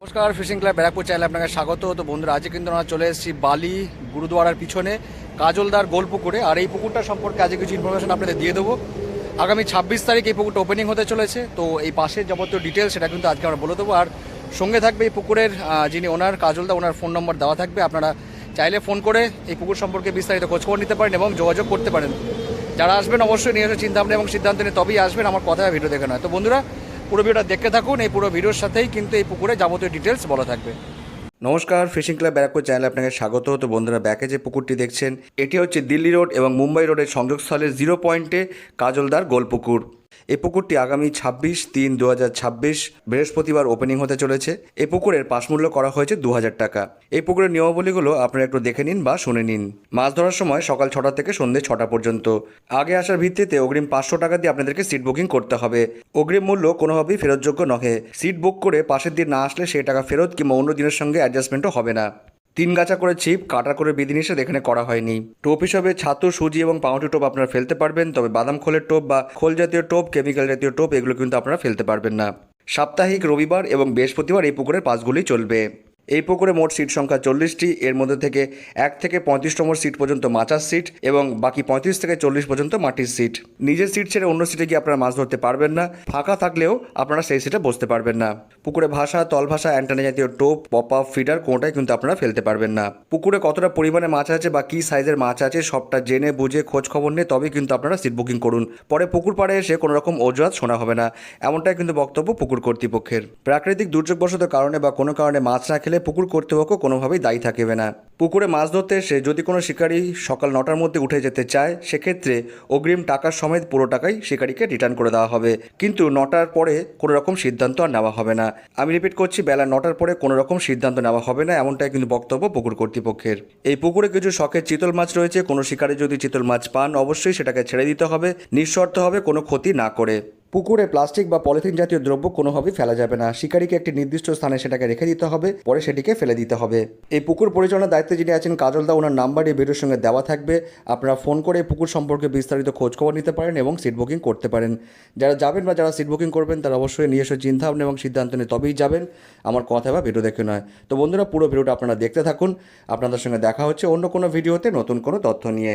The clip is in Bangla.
নমস্কার, ফিশিং ক্লাব ব্যারাকপুর চ্যানেলে আপনাকে স্বাগত। তো বন্ধুরা, আজকে কিন্তু আমরা চলে এসেছি বালি গুরুদুয়ারার পিছনে কাজলদার গোল পুকুরে। আর এই পুকুরটা সম্পর্কে আজকে কিছু ইনফরমেশন আপনাদের দিয়ে দেবো। আগামী 26 তারিখ এই পুকুরটা ওপেনিং হতে চলেছে। তো এই পাশের যাবতীয় ডিটেলস সেটা কিন্তু আজকে আমরা বলে দেবো। আর সঙ্গে থাকবে এই পুকুরের যিনি ওনার কাজলদা, ওনার ফোন নম্বর দেওয়া থাকবে। আপনারা চাইলে ফোন করে এই পুকুর সম্পর্কে বিস্তারিত খোঁজখবর নিতে পারেন এবং যোগাযোগ করতে পারেন। যারা আসবেন অবশ্যই নিজস্ব চিন্তাভাবনা এবং সিদ্ধান্ত নিয়ে তবেই আসবেন, আমার কথা ভিডিও দেখে নয়। তো বন্ধুরা, পুরো ভিডিওটা দেখতে থাকুন। এই পুরো ভিডিওর সাথেই কিন্তু এই পুকুরে যাবতীয় ডিটেলস বলা থাকবে। নমস্কার, ফিশিং ক্লাব ব্যারাকপুর চ্যানেলে আপনাকে স্বাগত। তো বন্ধুরা, ব্যাকে যে পুকুরটি দেখছেন এটি হচ্ছে দিল্লি রোড এবং মুম্বাই রোডের সংযোগস্থলের 0 পয়েন্টে কাজলদার গোল পুকুর। এই পুকুরটি আগামী 26/3/2026 বৃহস্পতিবার ওপেনিং হতে চলেছে। এই পুকুরের পাস মূল্য করা হয়েছে 2000 টাকা। এই পুকুরের নিয়মাবলীগুলো আপনারা একটু দেখে নিন বা শুনে নিন। মাছ ধরার সময় সকাল 6টা থেকে সন্ধ্যে 6টা পর্যন্ত। আগে আসার ভিত্তিতে অগ্রিম 500 টাকা দিয়ে আপনাদেরকে সিট বুকিং করতে হবে। অগ্রিম মূল্য কোনোভাবেই ফেরতযোগ্য নহে। সিট বুক করে পাশের দিন না আসলে সেই টাকা ফেরত কিংবা অন্য দিনের সঙ্গে অ্যাডজাস্টমেন্টও হবে না। 3 গাছা করে ছিপ, কাটা করে বিধিনিষেধ এখানে করা হয়নি। টোপ হিসাবে ছাতু, সুজি এবং পাউরুটি টোপ আপনারা ফেলতে পারবেন, তবে বাদাম খোলের টোপ বা খোল জাতীয় টোপ, কেমিক্যাল জাতীয় টোপ এগুলো কিন্তু আপনারা ফেলতে পারবেন না। সাপ্তাহিক রবিবার এবং বৃহস্পতিবার এই পুকুরের পাসগুলি চলবে। এই পুকুরে মোট সিট সংখ্যা 40টি। এর মধ্যে থেকে 1 থেকে 35 নম্বর সিট পর্যন্ত মাচার সিট এবং বাকি 35 থেকে 40 পর্যন্ত মাটির সিট। নিজের সিট ছেড়ে অন্য সিটে গিয়ে আপনারা মাছ ধরতে পারবেন না। ফাঁকা থাকলেও আপনারা সেই সিটে বসতে পারবেন না। পুকুরে ভাষা, তল ভাষা, অ্যান্টেনা জাতীয় টোপ, পপ আপ, ফিডার কোনোটাই কিন্তু আপনারা ফেলতে পারবেন না। পুকুরে কতটা পরিমাণে মাছ আছে বা কী সাইজের মাছ আছে সবটা জেনে বুঝে খোঁজ খবর নিয়ে তবেই কিন্তু আপনারা সিট বুকিং করুন। পরে পুকুর পাড়ে এসে কোনো রকম অজুহাত শোনা হবে না, এমনটাই কিন্তু বক্তব্য পুকুর কর্তৃপক্ষের। প্রাকৃতিক দুর্যোগবশত কারণে বা কোনো কারণে মাছ না খেলে পুকুর কর্তৃপক্ষ কোনোভাবেই দায়ী থাকবে না। পুকুরে মাছ ধরতে এসে যদি কোনো শিকারী সকাল 9টার মধ্যে উঠে যেতে চায়, সেক্ষেত্রে অগ্রিম টাকার সমেত পুরো টাকাই শিকারীকে রিটার্ন করে দেওয়া হবে। কিন্তু 9টার পরে কোনো রকম সিদ্ধান্ত আর নেওয়া হবে না। আমি রিপিট করছি, বেলা 9টার পরে কোনো রকম সিদ্ধান্ত নেওয়া হবে না, এমনটাই কিন্তু বক্তব্য পুকুর কর্তৃপক্ষের। এই পুকুরে কিছু শখের চিতল মাছ রয়েছে। কোনো শিকারী যদি চিতল মাছ পান অবশ্যই সেটাকে ছেড়ে দিতে হবে, নিঃশর্ত হবে, কোনো ক্ষতি না করে। পুকুরে প্লাস্টিক বা পলিথিন জাতীয় দ্রব্য কোনোভাবেই ফেলা যাবে না। শিকারীকে একটি নির্দিষ্ট স্থানে সেটাকে রেখে দিতে হবে, পরে সেটিকে ফেলে দিতে হবে। এই পুকুর পরিচালনার দায়িত্বে যিনি আছেন কাজলদা, ওনার নাম্বার এই ভিডিওর সঙ্গে দেওয়া থাকবে। আপনারা ফোন করে পুকুর সম্পর্কে বিস্তারিত খোঁজখবর নিতে পারেন এবং সিট বুকিং করতে পারেন। যারা যাবেন বা যারা সিট বুকিং করবেন তারা অবশ্যই নিজস্ব চিন্তাভাবনা এবং সিদ্ধান্ত নিয়ে তবেই যাবেন, আমার কথা বা ভিডিও দেখে নয়। তো বন্ধুরা, পুরো ভিডিওটা আপনারা দেখতে থাকুন। আপনাদের সঙ্গে দেখা হচ্ছে অন্য কোনো ভিডিওতে নতুন কোনো তথ্য নিয়ে।